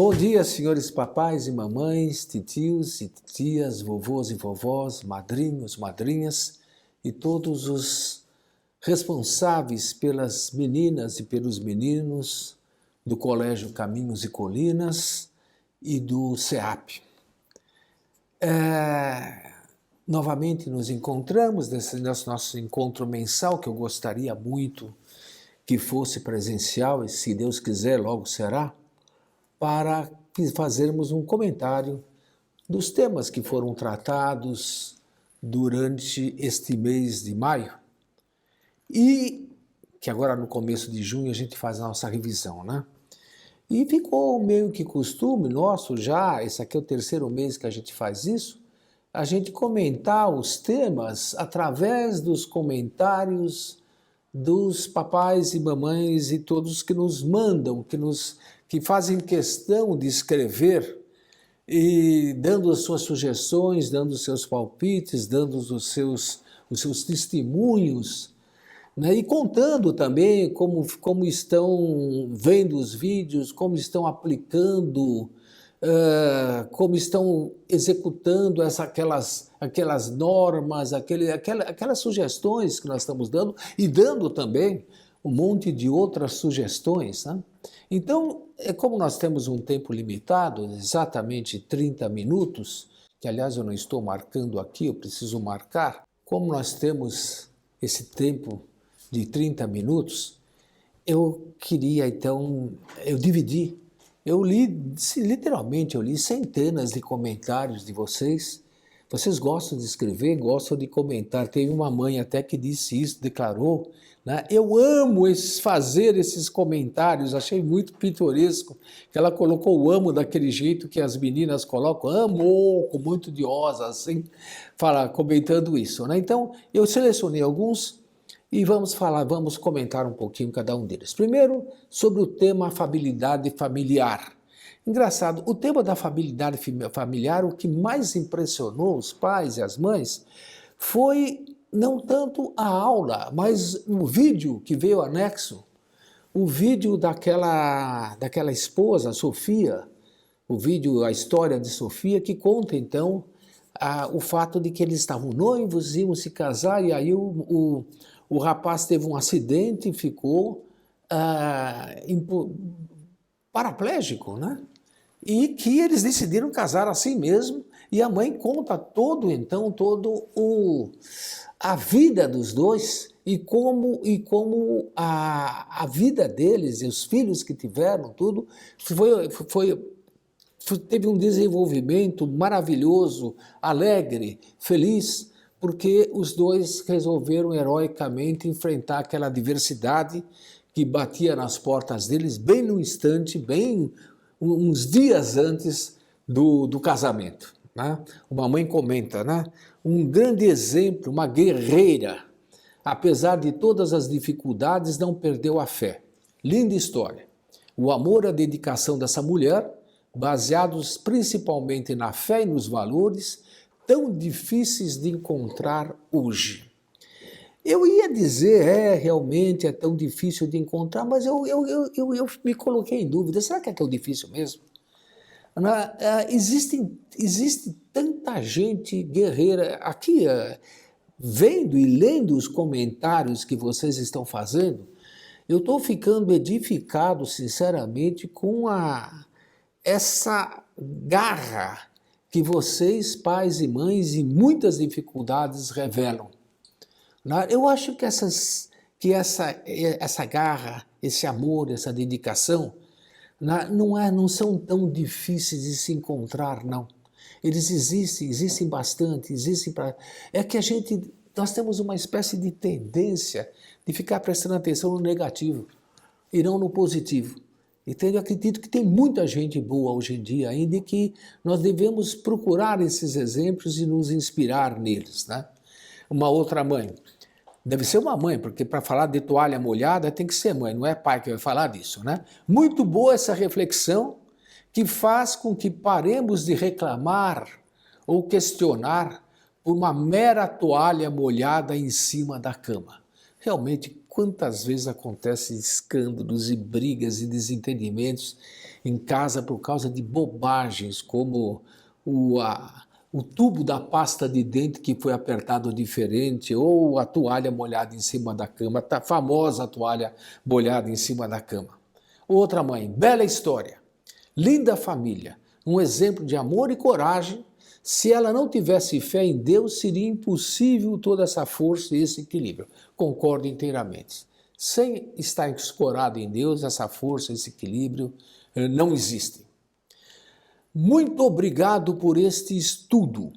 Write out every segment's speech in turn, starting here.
Bom dia, senhores papais e mamães, titios e tias, vovôs e vovós, madrinhos, madrinhas e todos os responsáveis pelas meninas e pelos meninos do Colégio Caminhos e Colinas e do CEAP. Novamente nos encontramos nesse nosso encontro mensal, que eu gostaria muito que fosse presencial, e se Deus quiser logo será, para fazermos um comentário dos temas que foram tratados durante este mês de maio e que agora no começo de junho a gente faz a nossa revisão, né? E ficou meio que costume nosso já, esse aqui é o terceiro mês que a gente faz isso, a gente comentar os temas através dos comentários dos papais e mamães e todos que nos mandam, que fazem questão de escrever e dando as suas sugestões, dando os seus palpites, dando os seus testemunhos, né? E contando também como estão vendo os vídeos, como estão aplicando, como estão executando aquelas normas, aquelas sugestões que nós estamos dando e dando também um monte de outras sugestões, né? Então, como nós temos um tempo limitado, exatamente 30 minutos, que aliás eu não estou marcando aqui, eu preciso marcar, como nós temos esse tempo de 30 minutos, eu queria então, literalmente eu li centenas de comentários de vocês. Vocês gostam de escrever, gostam de comentar. Teve uma mãe até que disse isso, declarou, né? Eu amo fazer esses comentários, achei muito pitoresco, que ela colocou o amo daquele jeito que as meninas colocam, amo, com muito de osa, assim, comentando isso, né? Então, eu selecionei alguns e vamos comentar um pouquinho cada um deles. Primeiro, sobre o tema afabilidade familiar. Engraçado, o tema da afabilidade familiar, o que mais impressionou os pais e as mães foi não tanto a aula, mas o vídeo que veio anexo, o vídeo daquela esposa, Sofia, a história de Sofia, que conta então o fato de que eles estavam noivos, iam se casar, e aí o rapaz teve um acidente e ficou paraplégico, né? E que eles decidiram casar assim mesmo, e a mãe conta a vida dos dois e como a vida deles e os filhos que tiveram, tudo, teve um desenvolvimento maravilhoso, alegre, feliz, porque os dois resolveram heroicamente enfrentar aquela adversidade que batia nas portas deles bem no instante, bem uns dias antes do casamento, né? Uma mãe comenta, né? Um grande exemplo, uma guerreira, apesar de todas as dificuldades, não perdeu a fé. Linda história. O amor e a dedicação dessa mulher, baseados principalmente na fé e nos valores, tão difíceis de encontrar hoje. Eu ia dizer, realmente é tão difícil de encontrar, mas eu me coloquei em dúvida, será que é tão difícil mesmo? Existe tanta gente guerreira aqui, vendo e lendo os comentários que vocês estão fazendo, eu estou ficando edificado, sinceramente, com essa garra que vocês, pais e mães, em muitas dificuldades revelam. Eu acho que essa garra, esse amor, essa dedicação, não são tão difíceis de se encontrar, não. Eles existem bastante, É que nós temos uma espécie de tendência de ficar prestando atenção no negativo e não no positivo. Então eu acredito que tem muita gente boa hoje em dia ainda e que nós devemos procurar esses exemplos e nos inspirar neles, né? Uma outra mãe, deve ser uma mãe, porque para falar de toalha molhada tem que ser mãe, não é pai que vai falar disso, né? Muito boa essa reflexão que faz com que paremos de reclamar ou questionar por uma mera toalha molhada em cima da cama. Realmente, quantas vezes acontecem escândalos e brigas e desentendimentos em casa por causa de bobagens, como o tubo da pasta de dente que foi apertado diferente, ou a toalha molhada em cima da cama, a famosa toalha molhada em cima da cama. Outra mãe, bela história, linda família, um exemplo de amor e coragem. Se ela não tivesse fé em Deus, seria impossível toda essa força e esse equilíbrio. Concordo inteiramente. Sem estar escorado em Deus, essa força, esse equilíbrio não existem. Muito obrigado por este estudo.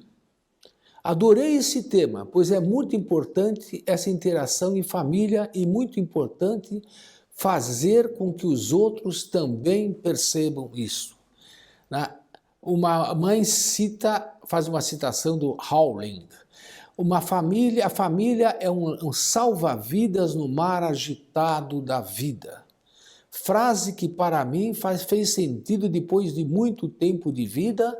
Adorei esse tema, pois é muito importante essa interação em família e muito importante fazer com que os outros também percebam isso. Uma mãe faz uma citação do Howling. A família é um salva-vidas no mar agitado da vida. Frase que para mim fez sentido depois de muito tempo de vida,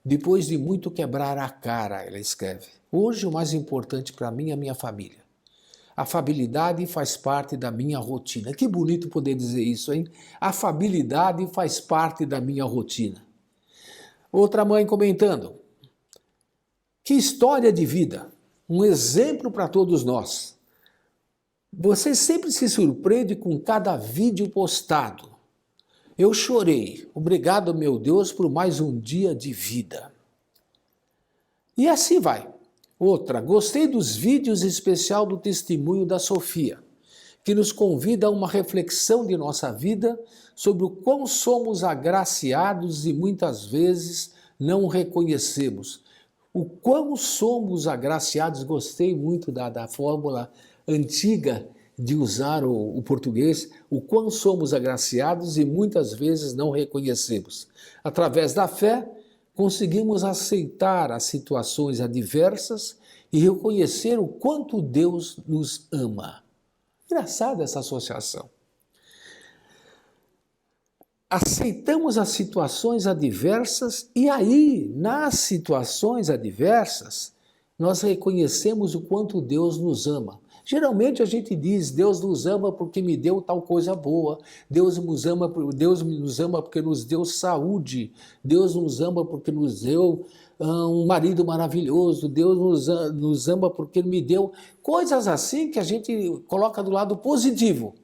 depois de muito quebrar a cara, ela escreve. Hoje o mais importante para mim é a minha família. A afabilidade faz parte da minha rotina. Que bonito poder dizer isso, hein? A afabilidade faz parte da minha rotina. Outra mãe comentando. Que história de vida. Um exemplo para todos nós. Você sempre se surpreende com cada vídeo postado. Eu chorei. Obrigado, meu Deus, por mais um dia de vida. E assim vai. Outra, gostei dos vídeos, em especial do testemunho da Sofia, que nos convida a uma reflexão de nossa vida sobre o quão somos agraciados e muitas vezes não reconhecemos. O quão somos agraciados, gostei muito da fórmula antiga de usar o português, o quão somos agraciados e muitas vezes não reconhecemos. Através da fé, conseguimos aceitar as situações adversas e reconhecer o quanto Deus nos ama. Engraçada essa associação. Aceitamos as situações adversas e aí, nas situações adversas, nós reconhecemos o quanto Deus nos ama. Geralmente a gente diz, Deus nos ama porque me deu tal coisa boa, Deus nos ama porque nos deu saúde, Deus nos ama porque nos deu um marido maravilhoso, Deus nos ama porque me deu coisas assim que a gente coloca do lado positivo.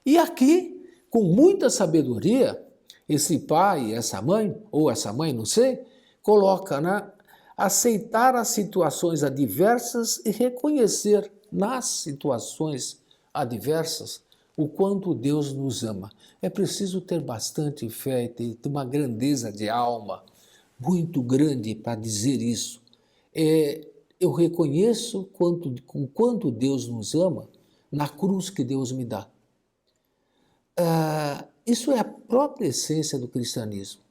E aqui, com muita sabedoria, esse pai, essa mãe, ou essa mãe, não sei, coloca, né? Aceitar as situações adversas e reconhecer nas situações adversas o quanto Deus nos ama. É preciso ter bastante fé e ter uma grandeza de alma muito grande para dizer isso. Eu reconheço o quanto Deus nos ama na cruz que Deus me dá. Isso é a própria essência do cristianismo.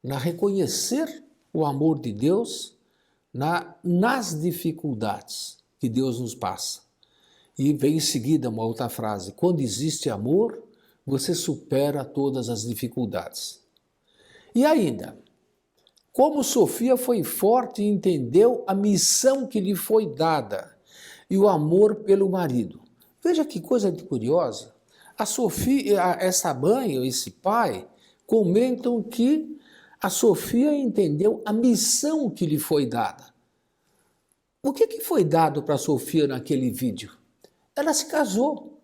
Na reconhecer o amor de Deus nas dificuldades que Deus nos passa. E vem em seguida uma outra frase, quando existe amor, você supera todas as dificuldades. E ainda, como Sofia foi forte e entendeu a missão que lhe foi dada e o amor pelo marido. Veja que coisa curiosa. A Sofia, essa mãe ou esse pai, comentam que a Sofia entendeu a missão que lhe foi dada. O que foi dado para a Sofia naquele vídeo? Ela se casou.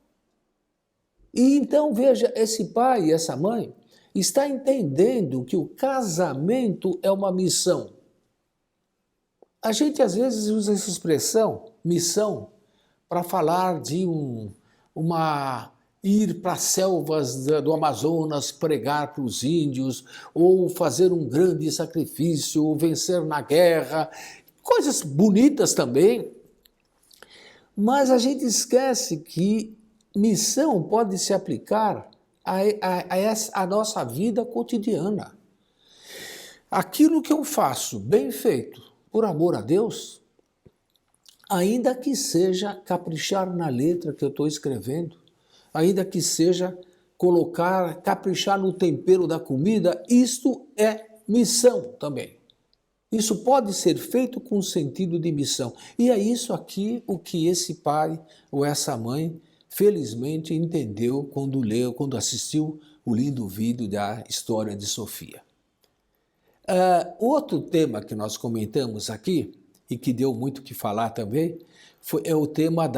E então, veja, esse pai e essa mãe está entendendo que o casamento é uma missão. A gente às vezes usa essa expressão, missão, para falar de ir para as selvas do Amazonas pregar para os índios, ou fazer um grande sacrifício, ou vencer na guerra, coisas bonitas também. Mas a gente esquece que missão pode se aplicar a nossa vida cotidiana. Aquilo que eu faço bem feito, por amor a Deus, ainda que seja caprichar na letra que eu estou escrevendo, ainda que seja caprichar no tempero da comida, isto é missão também. Isso pode ser feito com sentido de missão. E é isso aqui o que esse pai ou essa mãe felizmente entendeu quando leu, quando assistiu o lindo vídeo da história de Sofia. Outro tema que nós comentamos aqui, e que deu muito o que falar também, é o tema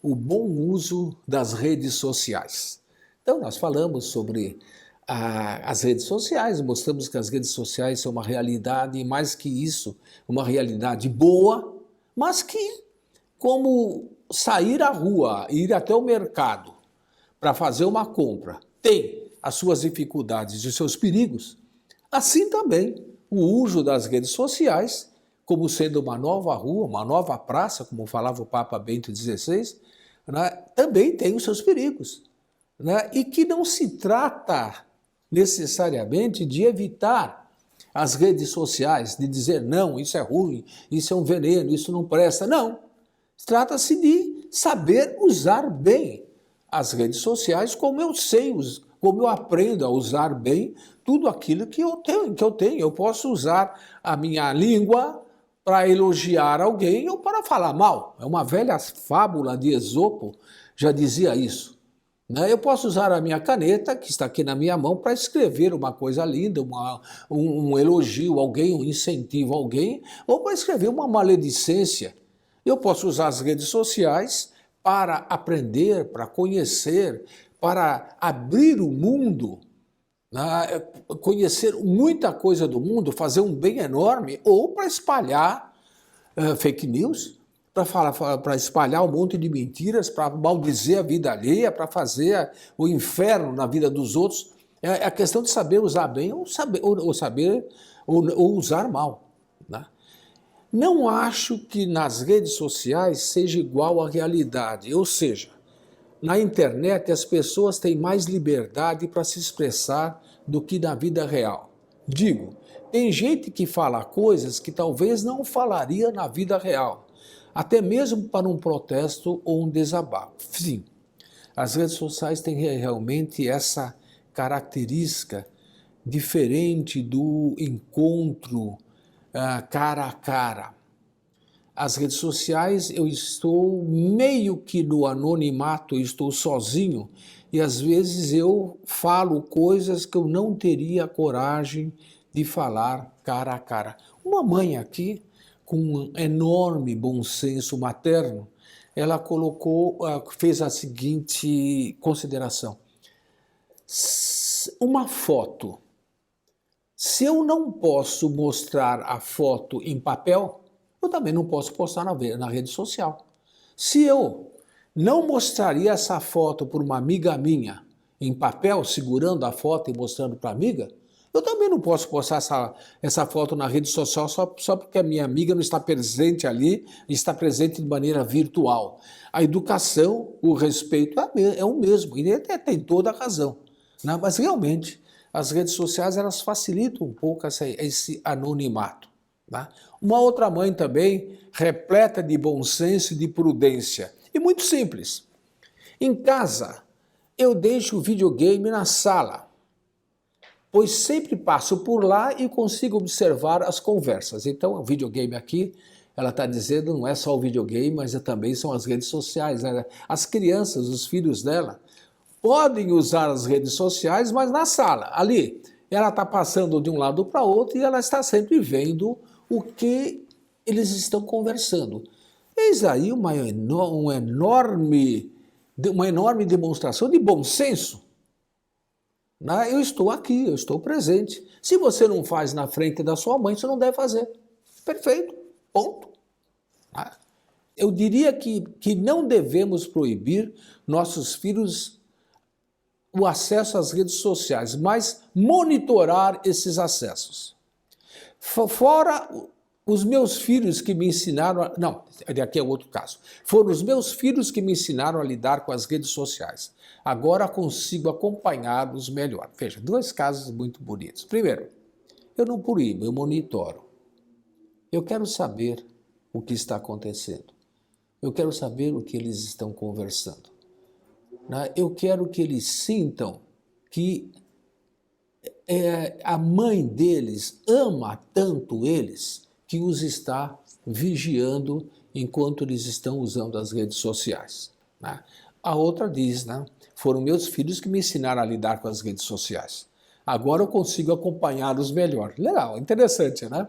o bom uso das redes sociais. Então, nós falamos sobre as redes sociais, mostramos que as redes sociais são uma realidade, e mais que isso, uma realidade boa, mas que, como sair à rua, ir até o mercado para fazer uma compra, tem as suas dificuldades e os seus perigos, assim também o uso das redes sociais, como sendo uma nova rua, uma nova praça, como falava o Papa Bento XVI, né, também tem os seus perigos. Né, e que não se trata necessariamente de evitar as redes sociais, de dizer, não, isso é ruim, isso é um veneno, isso não presta. Não. Trata-se de saber usar bem as redes sociais, como eu sei, como eu aprendo a usar bem tudo aquilo que eu tenho. Eu posso usar a minha língua para elogiar alguém ou para falar mal. É uma velha fábula de Esopo, já dizia isso. Eu posso usar a minha caneta, que está aqui na minha mão, para escrever uma coisa linda, um elogio a alguém, um incentivo a alguém, ou para escrever uma maledicência. Eu posso usar as redes sociais para aprender, para conhecer, para abrir o mundo, né? Conhecer muita coisa do mundo, fazer um bem enorme, ou para espalhar fake news, para espalhar um monte de mentiras, para maldizer a vida alheia, para fazer o inferno na vida dos outros. É a questão de saber usar bem ou usar mal. Né? Não acho que nas redes sociais seja igual à realidade, ou seja, na internet as pessoas têm mais liberdade para se expressar do que na vida real. Digo, tem gente que fala coisas que talvez não falaria na vida real, até mesmo para um protesto ou um desabafo. Sim, as redes sociais têm realmente essa característica diferente do encontro cara a cara. As redes sociais, eu estou meio que no anonimato, eu estou sozinho e às vezes eu falo coisas que eu não teria coragem de falar cara a cara. Uma mãe aqui, com um enorme bom senso materno, ela fez a seguinte consideração. Uma foto, se eu não posso mostrar a foto em papel, eu também não posso postar na rede social. Se eu não mostraria essa foto para uma amiga minha em papel, segurando a foto e mostrando para a amiga, eu também não posso postar essa foto na rede social só porque a minha amiga não está presente ali, está presente de maneira virtual. A educação, o respeito é o mesmo, e ele tem toda a razão. Né? Mas realmente, as redes sociais elas facilitam um pouco esse anonimato. Tá? Uma outra mãe também, repleta de bom senso e de prudência. E muito simples. Em casa, eu deixo o videogame na sala, pois sempre passo por lá e consigo observar as conversas. Então, o videogame aqui, ela está dizendo, não é só o videogame, mas também são as redes sociais. Né? As crianças, os filhos dela, podem usar as redes sociais, mas na sala, ali. Ela está passando de um lado para outro e ela está sempre vendo o que eles estão conversando. Eis aí uma enorme demonstração de bom senso. Eu estou aqui, eu estou presente. Se você não faz na frente da sua mãe, você não deve fazer. Perfeito, ponto. Eu diria que não devemos proibir nossos filhos o acesso às redes sociais, mas monitorar esses acessos. Fora os meus filhos que me ensinaram... Não, aqui é outro caso. Foram os meus filhos que me ensinaram a lidar com as redes sociais. Agora consigo acompanhá-los melhor. Veja, dois casos muito bonitos. Primeiro, eu não proíbo, eu monitoro. Eu quero saber o que está acontecendo. Eu quero saber o que eles estão conversando. Eu quero que eles sintam que a mãe deles ama tanto eles que os está vigiando enquanto eles estão usando as redes sociais. A outra diz, né? Foram meus filhos que me ensinaram a lidar com as redes sociais. Agora eu consigo acompanhá-los melhor. Legal, interessante, né?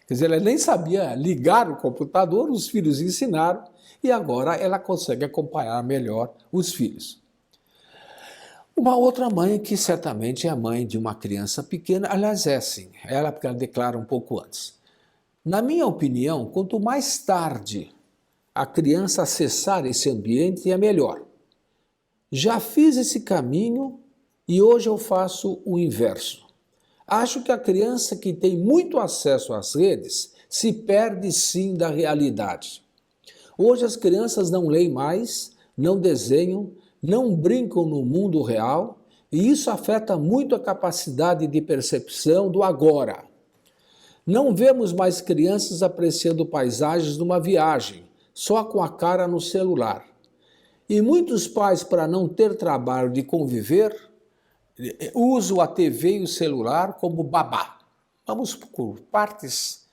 Quer dizer, ela nem sabia ligar o computador, os filhos ensinaram, e agora ela consegue acompanhar melhor os filhos. Uma outra mãe que certamente é a mãe de uma criança pequena, aliás é sim, porque ela declara um pouco antes. Na minha opinião, quanto mais tarde a criança acessar esse ambiente, é melhor. Já fiz esse caminho e hoje eu faço o inverso. Acho que a criança que tem muito acesso às redes se perde sim da realidade. Hoje as crianças não leem mais, não desenham, não brincam no mundo real e isso afeta muito a capacidade de percepção do agora. Não vemos mais crianças apreciando paisagens numa viagem, só com a cara no celular. E muitos pais, para não ter trabalho de conviver, usam a TV e o celular como babá. Vamos por partes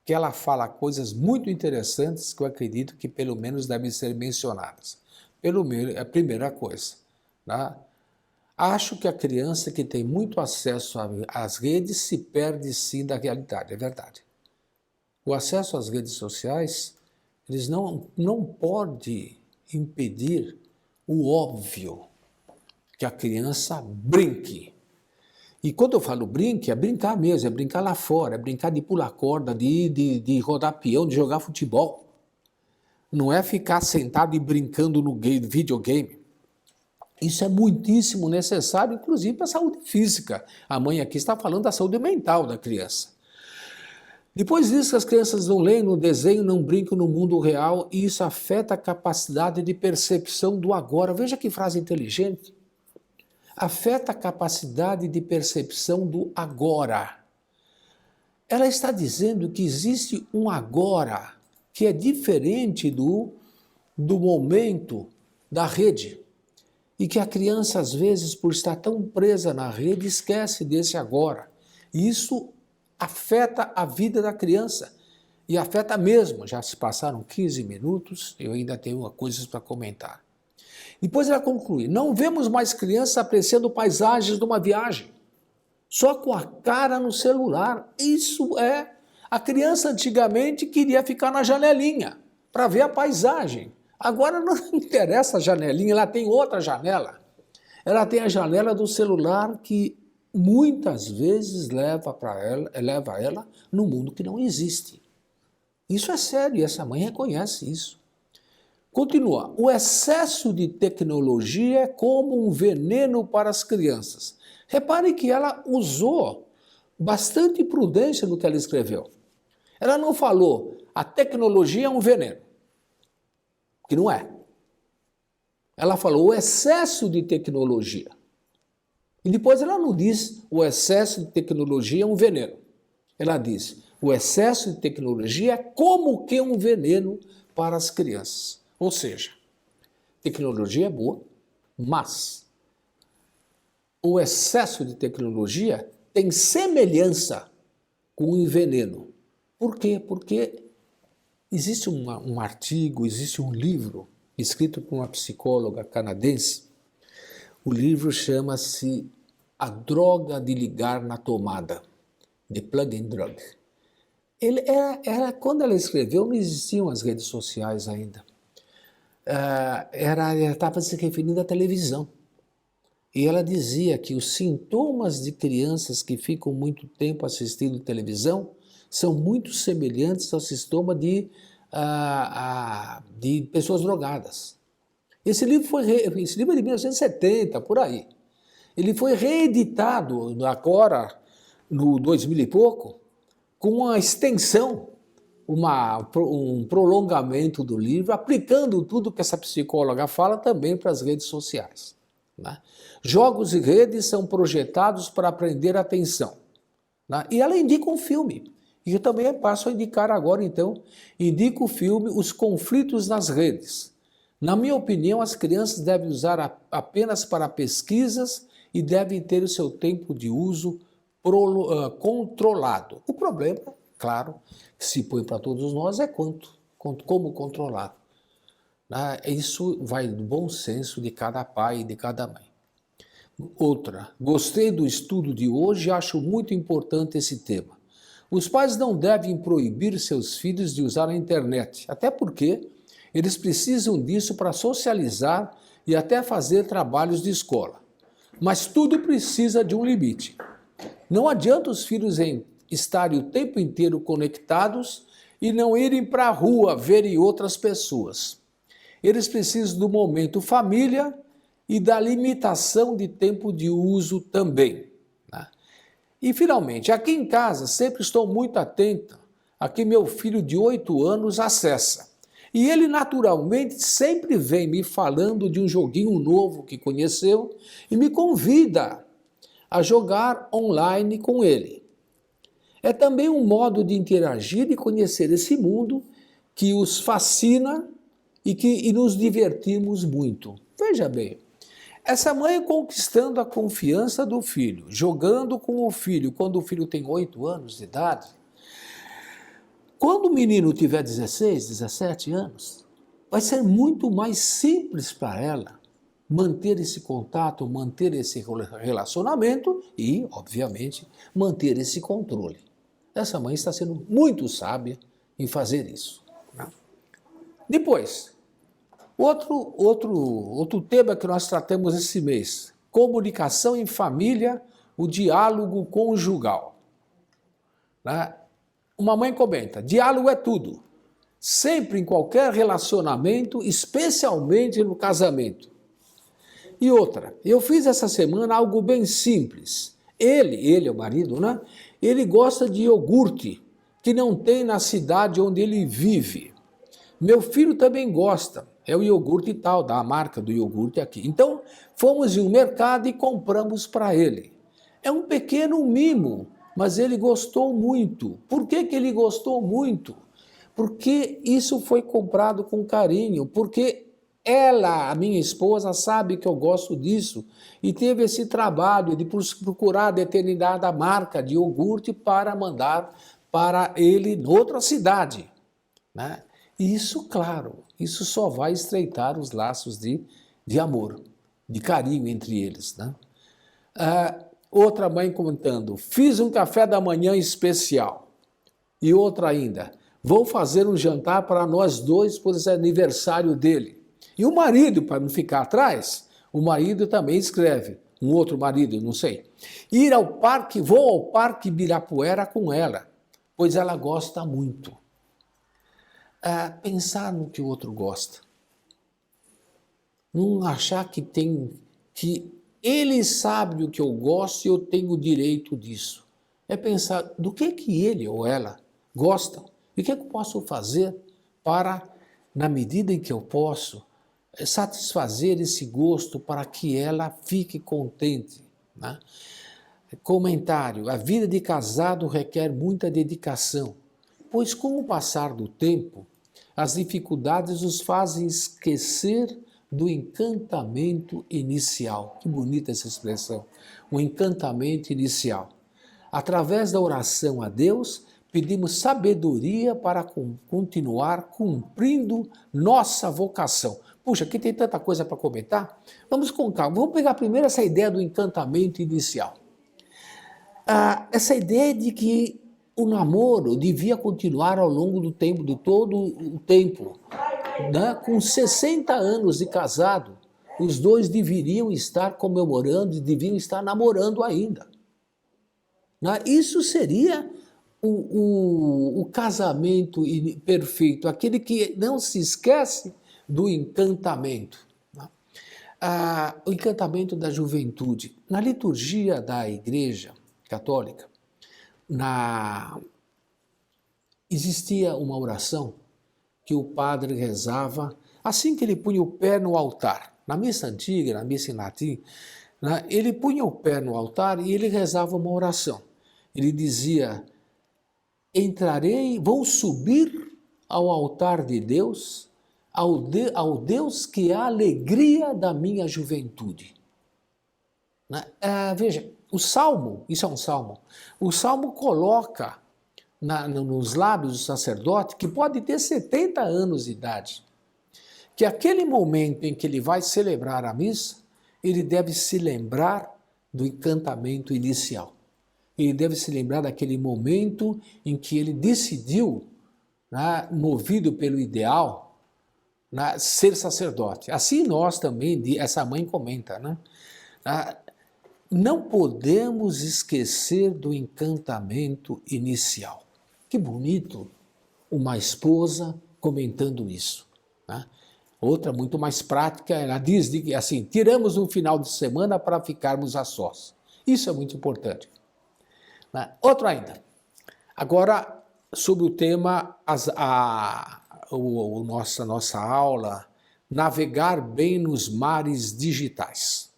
que ela fala coisas muito interessantes que eu acredito que pelo menos devem ser mencionadas. A primeira coisa, né? Acho que a criança que tem muito acesso às redes se perde sim da realidade, é verdade. O acesso às redes sociais, eles não pode impedir o óbvio, que a criança brinque. E quando eu falo brinque, é brincar mesmo, é brincar lá fora, é brincar de pular corda, de rodar peão, de jogar futebol. Não é ficar sentado e brincando no videogame. Isso é muitíssimo necessário, inclusive para a saúde física. A mãe aqui está falando da saúde mental da criança. Depois disso, as crianças não leem, não desenham, não brincam no mundo real e isso afeta a capacidade de percepção do agora. Veja que frase inteligente. Afeta a capacidade de percepção do agora. Ela está dizendo que existe um agora que é diferente do momento da rede. E que a criança, às vezes, por estar tão presa na rede, esquece desse agora. E isso afeta a vida da criança. E afeta mesmo. Já se passaram 15 minutos, eu ainda tenho coisas para comentar. Depois ela conclui, não vemos mais crianças apreciando paisagens de uma viagem. Só com a cara no celular. Isso é... A criança antigamente queria ficar na janelinha para ver a paisagem. Agora não interessa a janelinha, ela tem outra janela. Ela tem a janela do celular que muitas vezes leva ela no mundo que não existe. Isso é sério e essa mãe reconhece isso. Continua, o excesso de tecnologia é como um veneno para as crianças. Repare que ela usou bastante prudência no que ela escreveu. Ela não falou, a tecnologia é um veneno. Que não é. Ela falou o excesso de tecnologia. E depois ela não diz o excesso de tecnologia é um veneno. Ela diz o excesso de tecnologia é como que um veneno para as crianças. Ou seja, tecnologia é boa, mas o excesso de tecnologia tem semelhança com um veneno. Por quê? Porque existe um artigo, existe um livro escrito por uma psicóloga canadense. O livro chama-se A Droga de Ligar na Tomada, The Plug and Drug. Quando ela escreveu, não existiam as redes sociais ainda. Ela estava se referindo à televisão. E ela dizia que os sintomas de crianças que ficam muito tempo assistindo televisão são muito semelhantes ao sintoma de pessoas drogadas. Esse livro é de 1970, por aí. Ele foi reeditado agora, no 2000 e pouco, com uma extensão, um prolongamento do livro, aplicando tudo que essa psicóloga fala também para as redes sociais. Né? Jogos e redes são projetados para prender a atenção. Né? E ela indica um filme. E eu também passo a indicar agora, então, indico o filme Os Conflitos nas Redes. Na minha opinião, as crianças devem usar apenas para pesquisas e devem ter o seu tempo de uso controlado. O problema, claro, que se põe para todos nós é como controlado. né? Isso vai do bom senso de cada pai e de cada mãe. Outra, gostei do estudo de hoje e acho muito importante esse tema. Os pais não devem proibir seus filhos de usar a internet, até porque eles precisam disso para socializar e até fazer trabalhos de escola. Mas tudo precisa de um limite. Não adianta os filhos estarem o tempo inteiro conectados e não irem para a rua verem outras pessoas. Eles precisam do momento família e da limitação de tempo de uso também. Né? E, finalmente, aqui em casa sempre estou muito atenta a que meu filho de 8 anos acessa. E ele, naturalmente, sempre vem me falando de um joguinho novo que conheceu e me convida a jogar online com ele. É também um modo de interagir e conhecer esse mundo que os fascina e nos divertimos muito. Veja bem, essa mãe conquistando a confiança do filho, jogando com o filho quando o filho tem 8 anos de idade. Quando o menino tiver 16, 17 anos, vai ser muito mais simples para ela manter esse contato, manter esse relacionamento e, obviamente, manter esse controle. Essa mãe está sendo muito sábia em fazer isso. Né? Depois, outro tema que nós tratamos esse mês, comunicação em família, o diálogo conjugal. Né? Uma mãe comenta, diálogo é tudo, sempre em qualquer relacionamento, especialmente no casamento. E outra, eu fiz essa semana algo bem simples. Ele é o marido, né? Ele gosta de iogurte, que não tem na cidade onde ele vive. Meu filho também gosta, é o iogurte tal, da marca do iogurte aqui. Então, fomos em um mercado e compramos para ele. É um pequeno mimo, mas ele gostou muito. Por que ele gostou muito? Porque isso foi comprado com carinho, porque ela, a minha esposa, sabe que eu gosto disso e teve esse trabalho de procurar determinada marca de iogurte para mandar para ele em outra cidade. Né? E isso, claro, isso só vai estreitar os laços de amor, de carinho entre eles. Né? Outra mãe comentando, fiz um café da manhã especial. E outra ainda, vou fazer um jantar para nós dois, por esse aniversário dele. E o marido, para não ficar atrás, o marido também escreve, um outro marido, não sei, ir ao parque, vou ao Parque Ibirapuera com ela, pois ela gosta muito. Pensar no que o outro gosta. Não achar que ele sabe o que eu gosto e eu tenho o direito disso. É pensar do que ele ou ela gostam e o que eu posso fazer para, na medida em que eu posso, satisfazer esse gosto para que ela fique contente. Né? Comentário, a vida de casado requer muita dedicação, pois com o passar do tempo, as dificuldades nos fazem esquecer do encantamento inicial. Que bonita essa expressão, o encantamento inicial. Através da oração a Deus, pedimos sabedoria para continuar cumprindo nossa vocação. Puxa, aqui tem tanta coisa para comentar. Vamos com calma. Vamos pegar primeiro essa ideia do encantamento inicial. Essa ideia de que o namoro devia continuar ao longo do tempo, de todo o tempo. Né? Com 60 anos de casado, os dois deveriam estar comemorando, deviam estar namorando ainda. Né? Isso seria o casamento perfeito, aquele que não se esquece do encantamento. Né? O encantamento da juventude. Na liturgia da Igreja Católica, existia uma oração que o padre rezava assim que ele punha o pé no altar. Na missa antiga, na missa em latim, né, ele punha o pé no altar e ele rezava uma oração. Ele dizia, vou subir ao altar de Deus, ao Deus que é a alegria da minha juventude. Né? Veja, o Salmo, isso é um Salmo, o Salmo coloca nos lábios do sacerdote que pode ter 70 anos de idade, que aquele momento em que ele vai celebrar a missa, ele deve se lembrar do encantamento inicial. Ele deve se lembrar daquele momento em que ele decidiu, né, movido pelo ideal, né, ser sacerdote. Assim nós também, essa mãe comenta, né? Não podemos esquecer do encantamento inicial. Que bonito uma esposa comentando isso, né? Outra muito mais prática, ela diz assim, tiramos um final de semana para ficarmos a sós. Isso é muito importante. Outro ainda. Agora, sobre o tema, nossa aula, navegar bem nos mares digitais.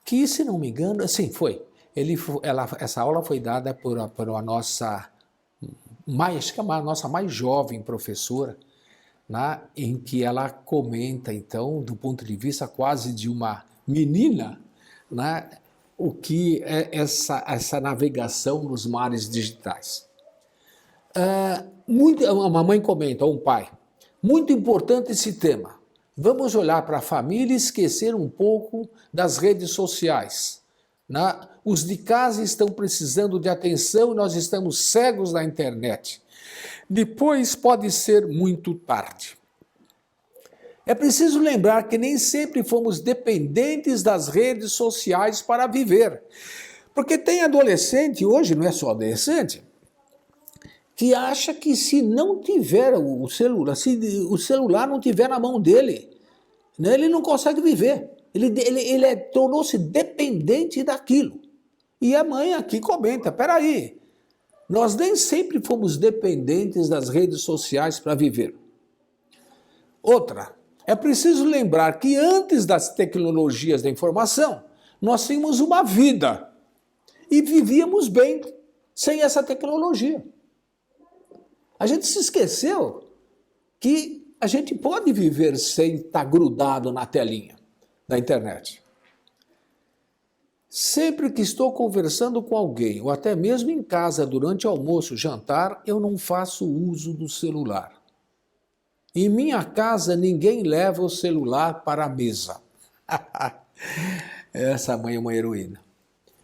Que, se não me engano, sim, foi. Essa aula foi dada por a nossa mais jovem professora, né, em que ela comenta, então, do ponto de vista quase de uma menina, né, o que é essa navegação nos mares digitais. Uma mãe comenta, ou um pai, muito importante esse tema. Vamos olhar para a família e esquecer um pouco das redes sociais, né? Os de casa estão precisando de atenção e nós estamos cegos na internet. Depois pode ser muito tarde. É preciso lembrar que nem sempre fomos dependentes das redes sociais para viver. Porque tem adolescente, hoje não é só adolescente, que acha que se não tiver o celular, se o celular não tiver na mão dele, né, ele não consegue viver. Ele tornou-se dependente daquilo. E a mãe aqui comenta, peraí, nós nem sempre fomos dependentes das redes sociais para viver. Outra, é preciso lembrar que antes das tecnologias da informação, nós tínhamos uma vida e vivíamos bem sem essa tecnologia. A gente se esqueceu que a gente pode viver sem estar grudado na telinha da internet. Sempre que estou conversando com alguém, ou até mesmo em casa durante almoço, jantar, eu não faço uso do celular. Em minha casa, ninguém leva o celular para a mesa. Essa mãe é uma heroína.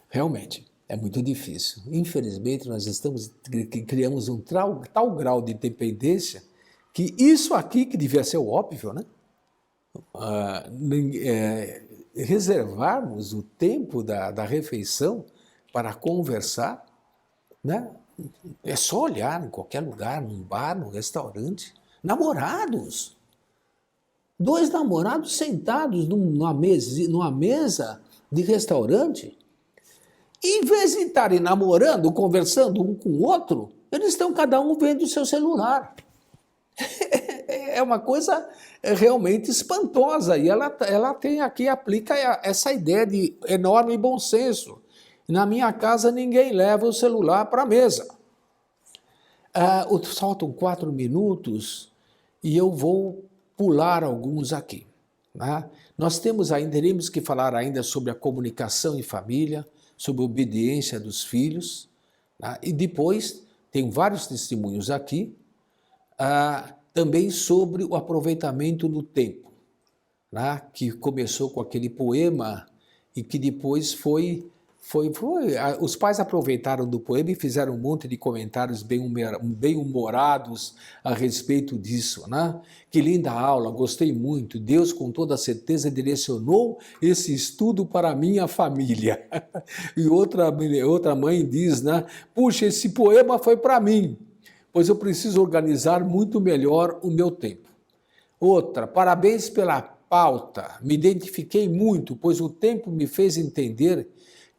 Realmente, é muito difícil. Infelizmente, nós criamos um tal grau de dependência que isso aqui, que devia ser o óbvio, né? Reservarmos o tempo da refeição para conversar, né? É só olhar em qualquer lugar, num bar, num restaurante. Namorados. 2 namorados sentados numa mesa de restaurante. Em vez de estarem namorando, conversando um com o outro, eles estão cada um vendo o seu celular. É uma coisa realmente espantosa. E ela tem aqui, aplica essa ideia de enorme bom senso. Na minha casa, ninguém leva o celular para a mesa. Faltam 4 minutos e eu vou pular alguns aqui. Né? Nós teremos que falar ainda sobre a comunicação em família, sobre a obediência dos filhos, né? E depois tem vários testemunhos aqui, também sobre o aproveitamento do tempo, né? Que começou com aquele poema e que depois os pais aproveitaram do poema e fizeram um monte de comentários bem-humorados a respeito disso, né? Que linda aula, gostei muito. Deus, com toda certeza, direcionou esse estudo para a minha família. E outra mãe diz, né? Puxa, esse poema foi para mim, pois eu preciso organizar muito melhor o meu tempo. Outra, parabéns pela pauta, me identifiquei muito, pois o tempo me fez entender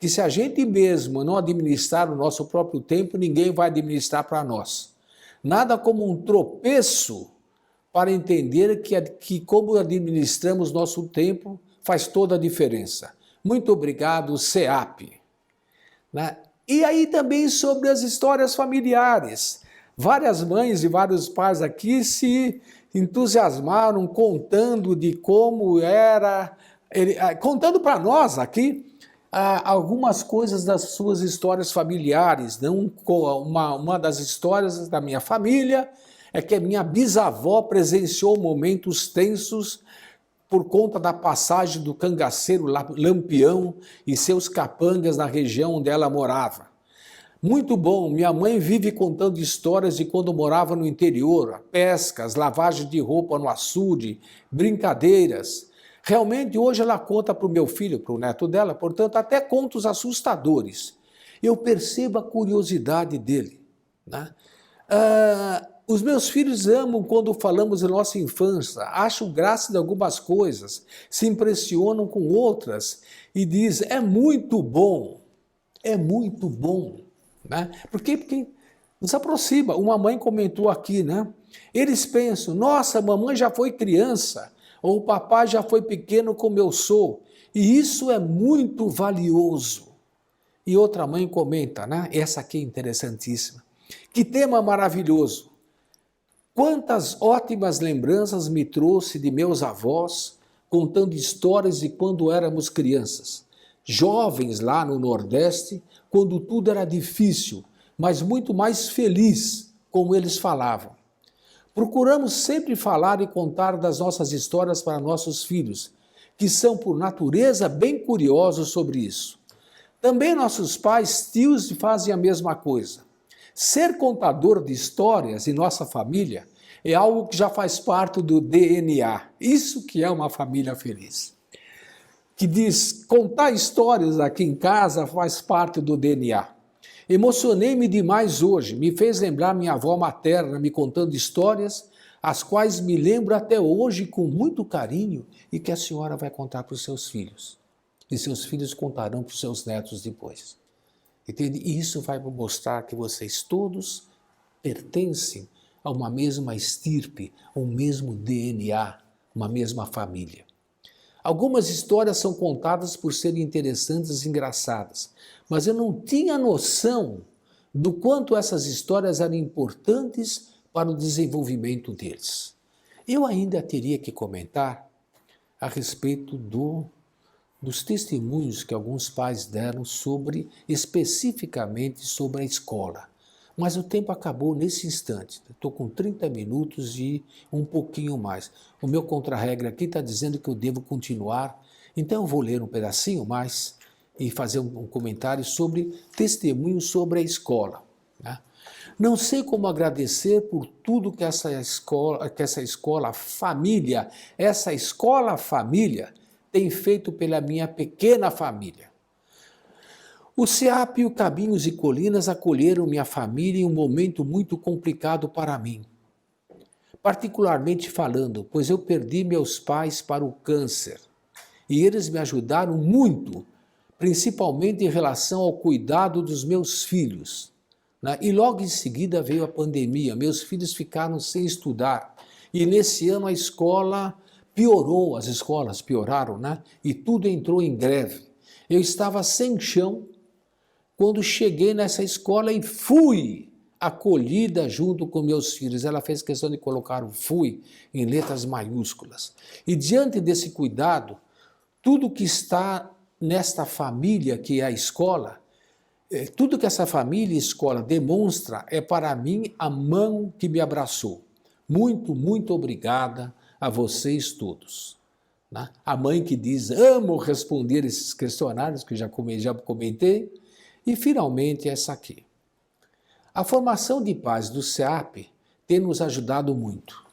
que se a gente mesmo não administrar o nosso próprio tempo, ninguém vai administrar para nós. Nada como um tropeço para entender que como administramos nosso tempo faz toda a diferença. Muito obrigado, CEAP. Né? E aí também sobre as histórias familiares. Várias mães e vários pais aqui se entusiasmaram contando de como era, contando para nós aqui, algumas coisas das suas histórias familiares. Uma das histórias da minha família é que a minha bisavó presenciou momentos tensos por conta da passagem do cangaceiro Lampião e seus capangas na região onde ela morava. Muito bom, minha mãe vive contando histórias de quando morava no interior, pescas, lavagem de roupa no açude, brincadeiras. Realmente hoje ela conta para o meu filho, para o neto dela, portanto até contos assustadores. Eu percebo a curiosidade dele, né? Os meus filhos amam quando falamos da nossa infância, acham graça de algumas coisas, se impressionam com outras e dizem, é muito bom, né? Por quê? Porque nos aproxima. Uma mãe comentou aqui, né? Eles pensam, nossa, mamãe já foi criança, ou o papai já foi pequeno como eu sou, e isso é muito valioso. E outra mãe comenta, né? Essa aqui é interessantíssima. Que tema maravilhoso! Quantas ótimas lembranças me trouxe de meus avós, contando histórias de quando éramos crianças. Jovens lá no Nordeste, quando tudo era difícil, mas muito mais feliz, como eles falavam. Procuramos sempre falar e contar das nossas histórias para nossos filhos, que são por natureza bem curiosos sobre isso. Também nossos pais, tios fazem a mesma coisa. Ser contador de histórias em nossa família é algo que já faz parte do DNA. Isso que é uma família feliz. Que diz, contar histórias aqui em casa faz parte do DNA. Emocionei-me demais hoje, me fez lembrar minha avó materna me contando histórias, as quais me lembro até hoje com muito carinho e que a senhora vai contar para os seus filhos. E seus filhos contarão para os seus netos depois. Entende? E isso vai mostrar que vocês todos pertencem a uma mesma estirpe, a um mesmo DNA, uma mesma família. Algumas histórias são contadas por serem interessantes e engraçadas, mas eu não tinha noção do quanto essas histórias eram importantes para o desenvolvimento deles. Eu ainda teria que comentar a respeito dos testemunhos que alguns pais deram especificamente sobre a escola. Mas o tempo acabou nesse instante. Estou com 30 minutos e um pouquinho mais. O meu contra-regra aqui está dizendo que eu devo continuar, então eu vou ler um pedacinho mais e fazer um comentário sobre testemunhos sobre a escola, né? Não sei como agradecer por tudo que essa escola família tem feito pela minha pequena família. O SEAP e o Caminhos e Colinas acolheram minha família em um momento muito complicado para mim. Particularmente falando, pois eu perdi meus pais para o câncer. E eles me ajudaram muito, principalmente em relação ao cuidado dos meus filhos, né? E logo em seguida veio a pandemia, meus filhos ficaram sem estudar. E nesse ano a escola piorou, as escolas pioraram, né? E tudo entrou em greve. Eu estava sem chão quando cheguei nessa escola e fui acolhida junto com meus filhos. Ela fez questão de colocar o fui em letras maiúsculas. E diante desse cuidado, tudo que está nesta família que é a escola, tudo que essa família e escola demonstra é para mim a mão que me abraçou. Muito, muito obrigada a vocês todos. Né? A mãe que diz, amo responder esses questionários que já comentei. E finalmente essa aqui. A formação de pais do SEAP tem nos ajudado muito.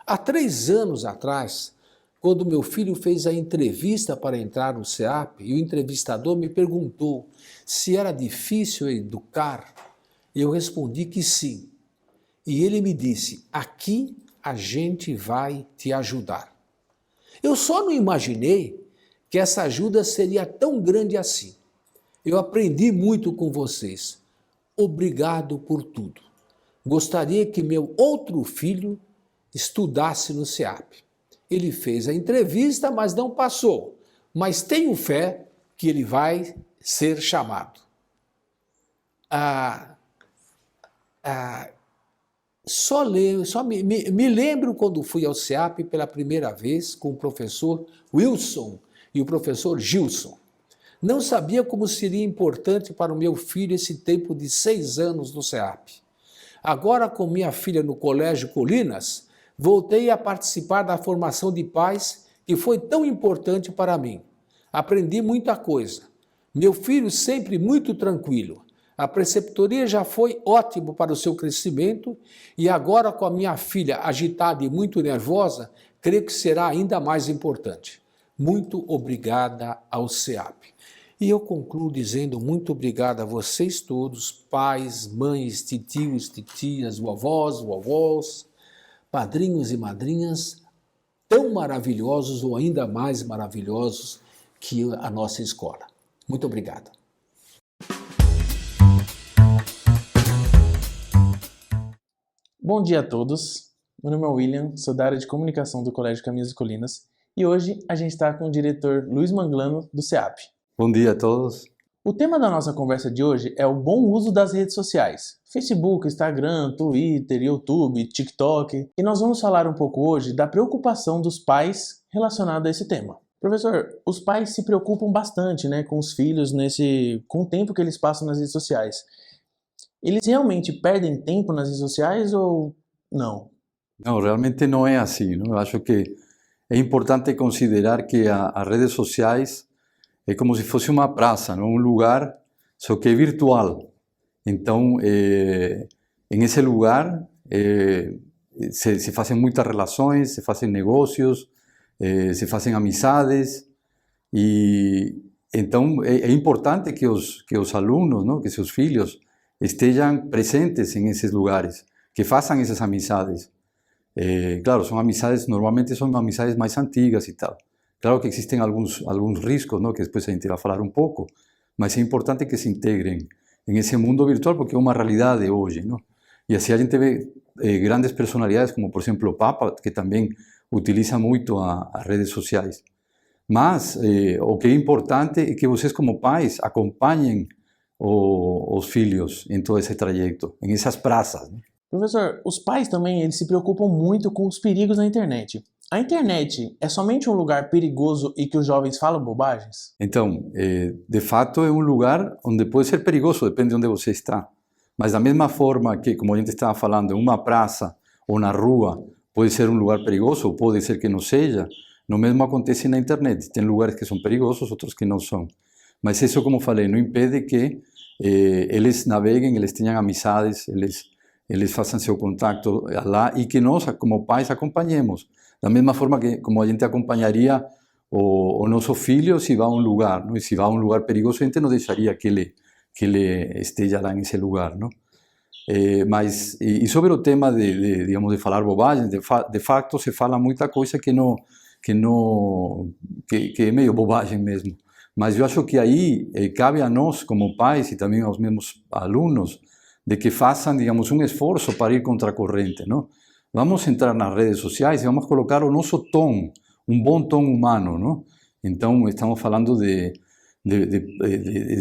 Há 3 anos atrás, quando meu filho fez a entrevista para entrar no SEAP e o entrevistador me perguntou se era difícil educar, eu respondi que sim. E ele me disse, aqui a gente vai te ajudar. Eu só não imaginei que essa ajuda seria tão grande assim. Eu aprendi muito com vocês. Obrigado por tudo. Gostaria que meu outro filho estudasse no SEAP. Ele fez a entrevista, mas não passou. Mas tenho fé que ele vai ser chamado. Me lembro quando fui ao SEAP pela primeira vez com o professor Wilson e o professor Gilson. Não sabia como seria importante para o meu filho esse tempo de 6 anos no SEAP. Agora, com minha filha no Colégio Colinas, voltei a participar da formação de pais que foi tão importante para mim. Aprendi muita coisa. Meu filho sempre muito tranquilo. A preceptoria já foi ótimo para o seu crescimento e agora com a minha filha agitada e muito nervosa, creio que será ainda mais importante. Muito obrigada ao SEAP. E eu concluo dizendo muito obrigado a vocês todos, pais, mães, titios, titias, vovós, padrinhos e madrinhas, tão maravilhosos ou ainda mais maravilhosos que a nossa escola. Muito obrigado. Bom dia a todos, meu nome é William, sou da área de comunicação do Colégio Caminhos e Colinas e hoje a gente está com o diretor Luiz Manglano do SEAP. Bom dia a todos. O tema da nossa conversa de hoje é o bom uso das redes sociais, Facebook, Instagram, Twitter, YouTube, TikTok, e nós vamos falar um pouco hoje da preocupação dos pais relacionada a esse tema. Professor, os pais se preocupam bastante, com os filhos, com o tempo que eles passam nas redes sociais. Eles realmente perdem tempo nas redes sociais ou não? Não, realmente não é assim. Eu acho que é importante considerar que as redes sociais é como se fosse uma praça, um lugar, só que é virtual. Então, em esse lugar se fazem muitas relações, se fazem negócios, se fazem amizades. E então é importante que os alunos, que seus filhos estejam presentes em esses lugares, que façam essas amizades. Claro, normalmente são amizades mais antigas e tal. Claro que existem alguns riscos, que depois a gente vai falar um pouco, mas é importante que se integrem em esse mundo virtual porque é uma realidade hoje. E assim a gente vê grandes personalidades, como por exemplo o Papa, que também utiliza muito as redes sociais. Mas o que é importante é que vocês como pais acompanhem os filhos em todo esse trajeto, em essas praças. Professor, os pais também eles se preocupam muito com os perigos na internet. A internet é somente um lugar perigoso e que os jovens falam bobagens? Então, de fato, é um lugar onde pode ser perigoso, depende de onde você está. Mas da mesma forma que, como a gente estava falando, uma praça ou na rua pode ser um lugar perigoso, ou pode ser que não seja, no mesmo acontece na internet. Tem lugares que são perigosos, outros que não são. Mas isso, como falei, não impede que eles naveguem, eles tenham amizades, eles façam seu contato lá e que nós, como pais, acompanhemos. Da mesma forma que como a gente acompanharia o nosso filho se vai a um lugar, e se vai a um lugar perigoso, a gente não deixaria que ele esteja lá nesse lugar. Mas e sobre o tema digamos, de falar bobagem, de facto se fala muita coisa que é meio bobagem mesmo. Mas eu acho que aí cabe a nós, como pais, e também aos mesmos alunos, de que façam, digamos, um esforço para ir contra a corrente. Vamos entrar nas redes sociais e vamos colocar o nosso tom, um bom tom humano. Então, estamos falando de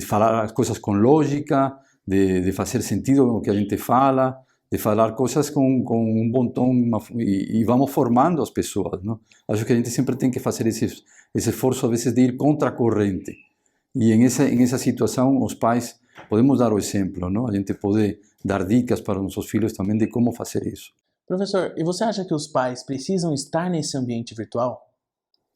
falar as coisas com lógica, de fazer sentido no que a gente fala, de falar coisas com um bom tom e vamos formando as pessoas. Acho que a gente sempre tem que fazer esse esforço, às vezes, de ir contra a corrente. E em essa situação, os pais podemos dar o exemplo. A gente pode dar dicas para os nossos filhos também de como fazer isso. Professor, e você acha que os pais precisam estar nesse ambiente virtual?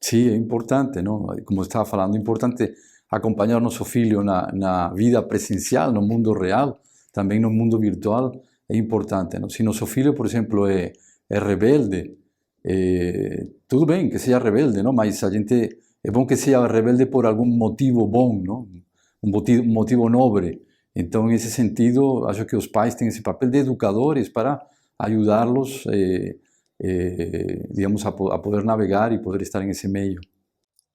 Sim, é importante, como eu estava falando, é importante acompanhar nosso filho na vida presencial, no mundo real, também no mundo virtual, é importante. Se nosso filho, por exemplo, é rebelde, tudo bem que seja rebelde, mas é bom que seja rebelde por algum motivo bom, um motivo nobre. Então, nesse sentido, acho que os pais têm esse papel de educadores para ajudá-los, digamos, a poder navegar e poder estar nesse meio.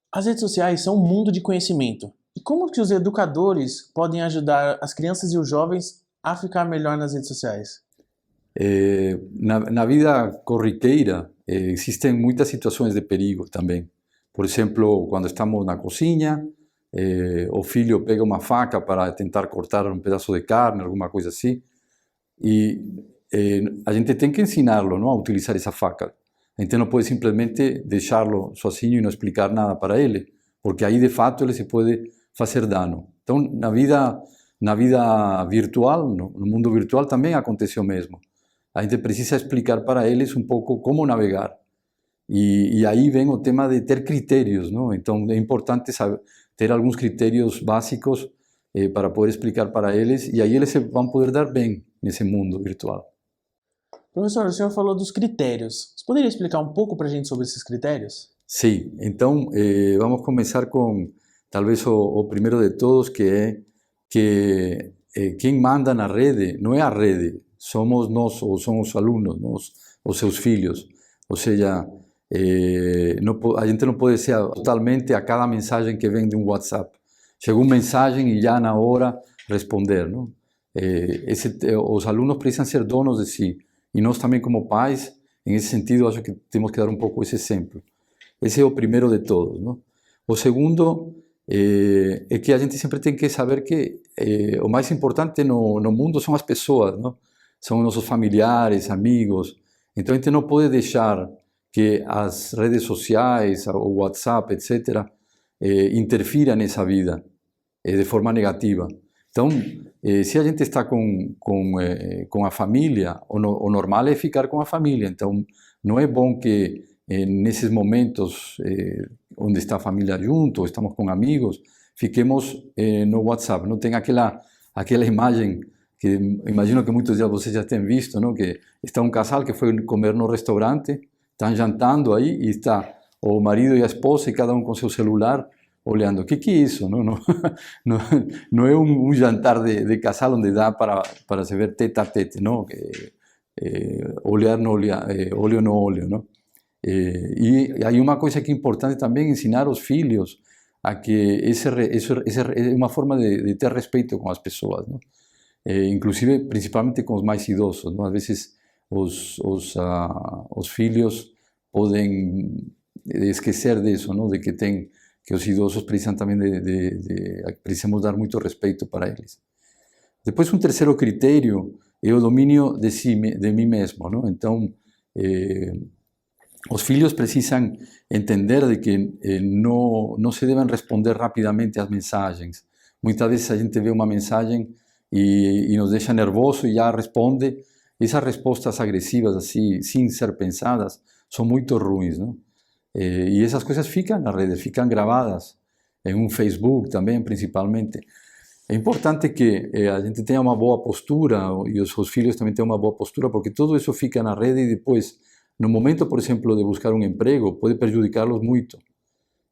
As redes sociais são um mundo de conhecimento. E como que os educadores podem ajudar as crianças e os jovens a ficar melhor nas redes sociais? Na vida corriqueira, existem muitas situações de perigo também. Por exemplo, quando estamos na cozinha, o filho pega uma faca para tentar cortar um pedaço de carne, alguma coisa assim, e a gente tem que ensiná-lo a utilizar essa faca. A gente não pode simplesmente deixá-lo sozinho e não explicar nada para ele, porque aí de fato ele se pode fazer dano. Então, na vida na vida virtual, no mundo virtual também acontece o mesmo. A gente precisa explicar para eles um pouco como navegar. E aí vem o tema de ter critérios, não? Então é importante saber, ter alguns critérios básicos para poder explicar para eles, e aí eles vão poder dar bem nesse mundo virtual. Professor, o senhor falou dos critérios. Você poderia explicar um pouco para a gente sobre esses critérios? Sim, então vamos começar com talvez o primeiro de todos, que é que quem manda na rede não é a rede, somos nós, ou são os alunos, nós, os seus filhos. Ou seja, a gente não pode ser totalmente a cada mensagem que vem de um WhatsApp. Chegou uma mensagem e já na hora responder, não? Os alunos precisam ser donos de si. E nós também, como pais, em esse sentido, acho que temos que dar um pouco esse exemplo. Esse é o primeiro de todos, não? O segundo é que a gente sempre tem que saber que o mais importante no mundo são as pessoas, não? São nossos familiares, amigos. Então a gente não pode deixar que as redes sociais, o WhatsApp, etc., interfiram nessa vida de forma negativa. Então, se a gente está com a família, o normal é ficar com a família. Então, não é bom que nesses momentos onde está a família junto, estamos com amigos, fiquemos no WhatsApp. Não tem aquela imagem que imagino que muitos de vocês já têm visto, não? Que está um casal que foi comer no restaurante, estão jantando aí e está o marido e a esposa e cada um com seu celular olhando. O que é isso? Não é um jantar de casal onde dá para se ver tete a tete, não? Olhar no olhar, olho no olho, não? E aí uma coisa que é importante também ensinar aos filhos a que isso é uma forma de ter respeito com as pessoas, não? Inclusive, principalmente com os mais idosos, não? Às vezes os filhos podem esquecer disso, não? De que os idosos precisam também precisamos dar muito respeito para eles. Depois, um terceiro critério é o domínio de mim mesmo, não? Então, os filhos precisam entender de que não se devem responder rapidamente às mensagens. Muitas vezes a gente vê uma mensagem e nos deixa nervoso e já responde. Essas respostas agressivas, assim, sem ser pensadas, são muito ruins, não? E essas coisas ficam na rede, ficam gravadas em um Facebook também, principalmente. É importante que a gente tenha uma boa postura e os seus filhos também tenham uma boa postura, porque tudo isso fica na rede e depois, no momento, por exemplo, de buscar um emprego, pode prejudicá-los muito.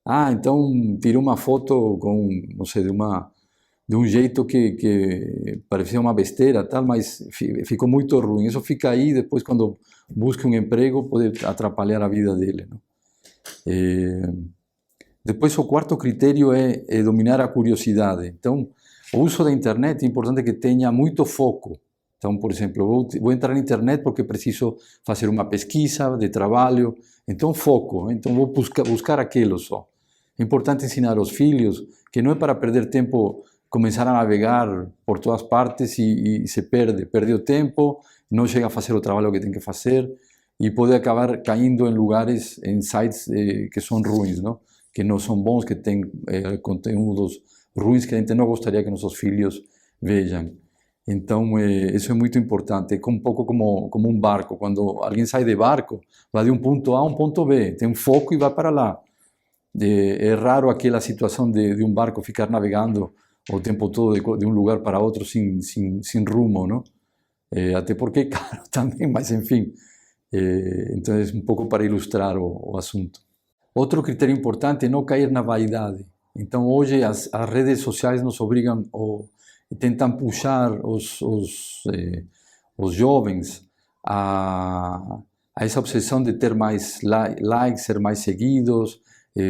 Ah, então tirou uma foto com, não sei, de um jeito que parecia uma besteira, tal, mas ficou muito ruim. Isso fica aí, depois quando busca um emprego, pode atrapalhar a vida dele, não? Depois, o quarto critério é dominar a curiosidade. Então, o uso da internet é importante que tenha muito foco. Então, por exemplo, vou entrar na internet porque preciso fazer uma pesquisa de trabalho. Então, foco. Então, vou buscar aquilo só. É importante ensinar aos filhos que não é para perder tempo, começar a navegar por todas partes e se perde o tempo, não chega a fazer o trabalho que tem que fazer e pode acabar caindo em lugares, em sites que são ruins, não? Que não são bons, que têm conteúdos ruins que a gente não gostaria que nossos filhos vejam. Então, isso é muito importante. É um pouco como um barco. Quando alguém sai de barco, vai de um ponto A a um ponto B, tem um foco e vai para lá. É raro aquela situação de um barco ficar navegando o tempo todo de um lugar para outro sem rumo, não? Até porque é caro também, mas enfim. Então é um pouco para ilustrar o assunto. Outro critério importante é não cair na vaidade. Então hoje as redes sociais nos obrigam ou tentam puxar os jovens a essa obsessão de ter mais likes, ser mais seguidos,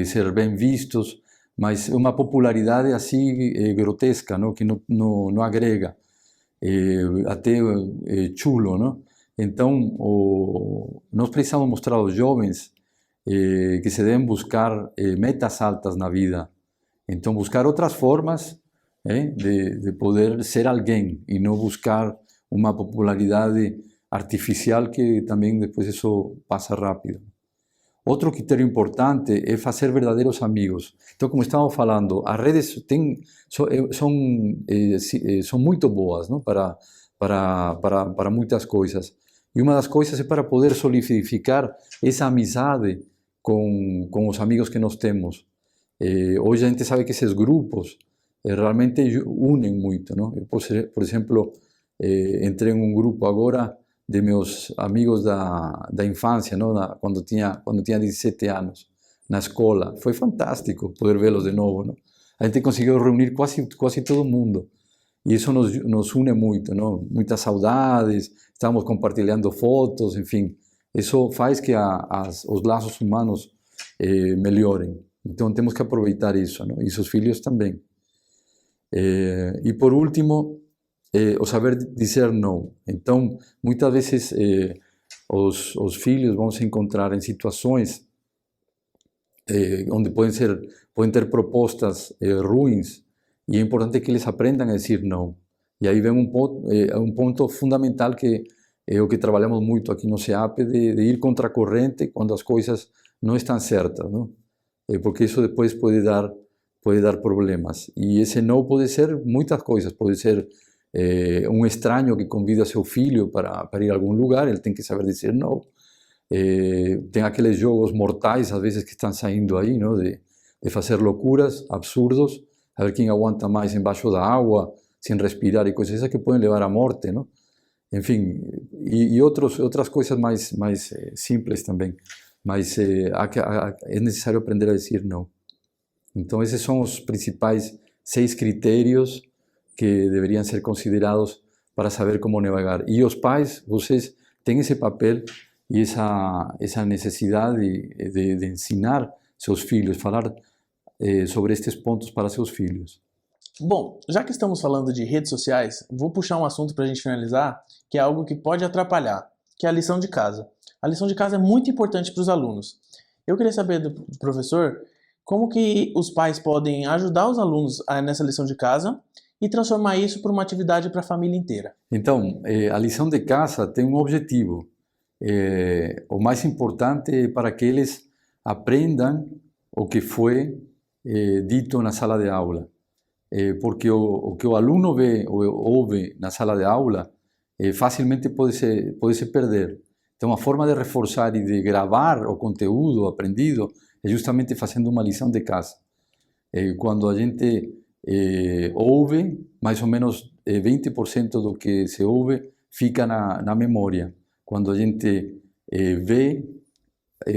ser bem vistos, mas uma popularidade assim grotesca, não? Que não agrega, até chulo, não? Então, nós precisamos mostrar aos jovens que se devem buscar metas altas na vida. Então, buscar outras formas de poder ser alguém e não buscar uma popularidade artificial que também depois isso passa rápido. Outro critério importante é fazer verdadeiros amigos. Então, como estávamos falando, as redes são muito boas, não? Para muitas coisas. E uma das coisas é para poder solidificar essa amizade com os amigos que nós temos. Hoje a gente sabe que esses grupos realmente unem muito, não? Eu, por exemplo, entrei em um grupo agora de meus amigos da infância, não? Quando tinha 17 anos, na escola. Foi fantástico poder vê-los de novo, não? A gente conseguiu reunir quase todo mundo. E isso nos une muito, não? Muitas saudades, estamos compartilhando fotos, enfim. Isso faz que os laços humanos melhorem. Então temos que aproveitar isso, não? E seus filhos também. E por último, o saber dizer não. Então, muitas vezes os filhos vão se encontrar em situações onde podem ter propostas ruins, e é importante que eles aprendam a dizer não. E aí vem um ponto fundamental que é o que trabalhamos muito aqui no CEAP, de ir contra a corrente quando as coisas não estão certas, não? Porque isso depois pode dar problemas. E esse não pode ser muitas coisas. Pode ser um estranho que convida seu filho para ir a algum lugar, ele tem que saber dizer não. Tem aqueles jogos mortais, às vezes, que estão saindo aí, não? De fazer loucuras, absurdos, a ver quem aguanta mais embaixo da água, sem respirar e coisas que podem levar à morte, não? Enfim, e outras coisas mais simples também. Mas é necessário aprender a dizer não. Então, esses são os principais 6 critérios que deveriam ser considerados para saber como navegar. E os pais, vocês têm esse papel e essa necessidade de ensinar seus filhos, falar sobre estes pontos para seus filhos. Bom, já que estamos falando de redes sociais, vou puxar um assunto para a gente finalizar, que é algo que pode atrapalhar, que é a lição de casa. A lição de casa é muito importante para os alunos. Eu queria saber do professor como que os pais podem ajudar os alunos nessa lição de casa e transformar isso por uma atividade para a família inteira. Então, a lição de casa tem um objetivo. O mais importante é para que eles aprendam o que foi dito na sala de aula. Porque o que o aluno vê ou ouve na sala de aula facilmente pode se perder. Então, a forma de reforçar e de gravar o conteúdo aprendido é justamente fazendo uma lição de casa. Quando a gente ouve, mais ou menos 20% do que se ouve fica na memória. Quando a gente vê,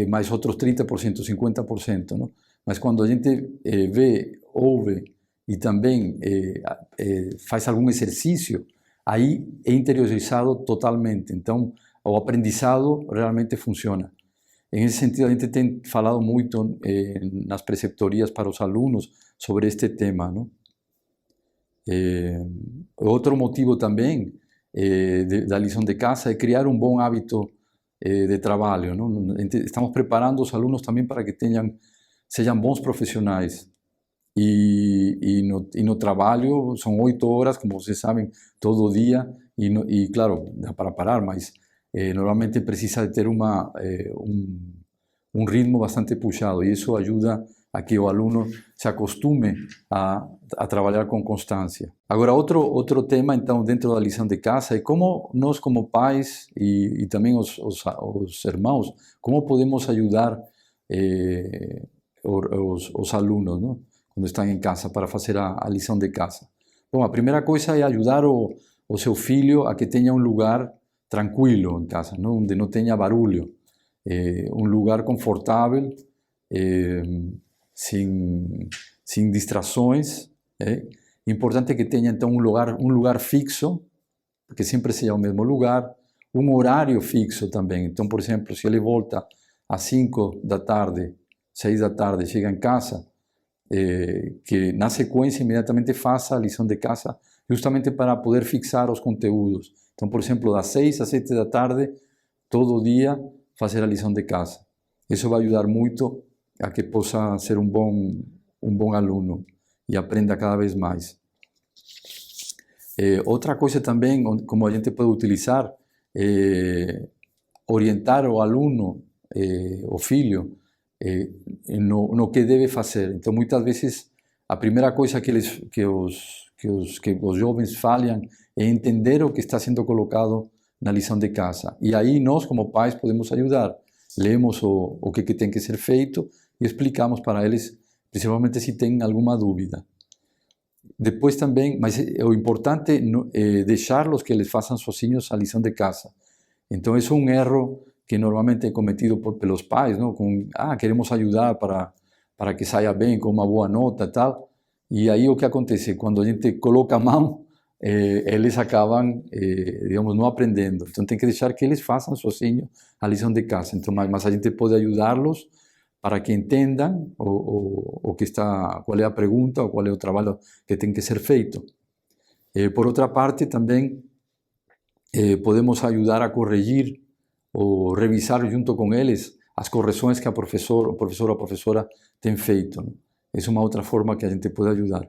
mais outros 30%, 50%. Não? Mas quando a gente vê, ouve e também faz algum exercício, aí é interiorizado totalmente. Então, o aprendizado realmente funciona. Nesse sentido, a gente tem falado muito nas preceptorias para os alunos sobre este tema, não? Outro motivo também da lição de casa é criar um bom hábito de trabalho, não? Estamos preparando os alunos também para que sejam bons profissionais. E no trabalho são 8 horas, como vocês sabem, todo dia, e claro, dá para parar, mas normalmente precisa de ter um ritmo bastante puxado, e isso ajuda a que o aluno se acostume a trabalhar com constância. Agora, outro tema, então, dentro da lição de casa é como nós, como pais e também os irmãos, como podemos ajudar os alunos, não? Quando estão em casa, para fazer a lição de casa. Bom, a primeira coisa é ajudar o seu filho a que tenha um lugar tranquilo em casa, não? Onde não tenha barulho, um lugar confortável, sem distrações. Importante que tenha então um lugar fixo, que sempre seja o mesmo lugar, um horário fixo também. Então, por exemplo, se ele volta às 5 da tarde, 6 da tarde, chega em casa, que na sequência imediatamente faça a lição de casa, justamente para poder fixar os conteúdos. Então, por exemplo, das 6 às 7 da tarde, todo dia, fazer a lição de casa. Isso vai ajudar muito a que possa ser um bom aluno e aprenda cada vez mais. Outra coisa também, como a gente pode utilizar, orientar o aluno, o filho, no que deve fazer. Então, muitas vezes, a primeira coisa que os jovens falham é entender o que está sendo colocado na lição de casa. E aí nós, como pais, podemos ajudar. Lemos o que tem que ser feito e explicamos para eles, principalmente se tem alguma dúvida. Depois também, mas o importante é deixá-los que eles façam sozinhos a lição de casa. Então, isso é um erro que normalmente é cometido pelos pais, não? Queremos ajudar para que saia bem, com uma boa nota e tal. E aí o que acontece? Quando a gente coloca a mão, eles acabam, digamos, não aprendendo. Então, tem que deixar que eles façam sozinhos a lição de casa. Então, mas a gente pode ajudá-los para que entendam qual é a pergunta ou qual é o trabalho que tem que ser feito. Por outra parte, também podemos ajudar a corrigir ou revisar junto com eles as correções que o professor ou a professora tem feito, né? Essa é uma outra forma que a gente pode ajudar.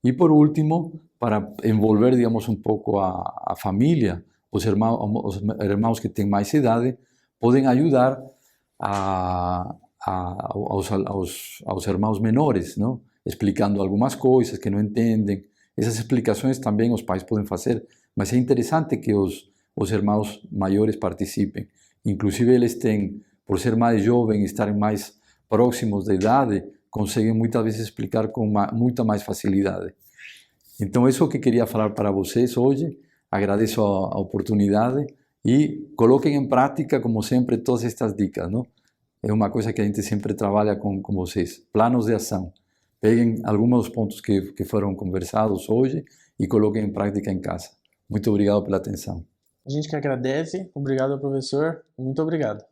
E por último, para envolver, digamos, um pouco a família, os irmãos que têm mais idade, podem ajudar aos irmãos menores, não? Explicando algumas coisas que não entendem. Essas explicações também os pais podem fazer, mas é interessante que os irmãos maiores participem. Inclusive eles têm, por ser mais jovens e estarem mais próximos da idade, conseguem muitas vezes explicar com muita mais facilidade. Então, isso é o que queria falar para vocês hoje. Agradeço a oportunidade e coloquem em prática, como sempre, todas estas dicas, não? É uma coisa que a gente sempre trabalha com vocês. Planos de ação. Peguem alguns dos pontos que foram conversados hoje e coloquem em prática em casa. Muito obrigado pela atenção. A gente que agradece. Obrigado, professor. Muito obrigado.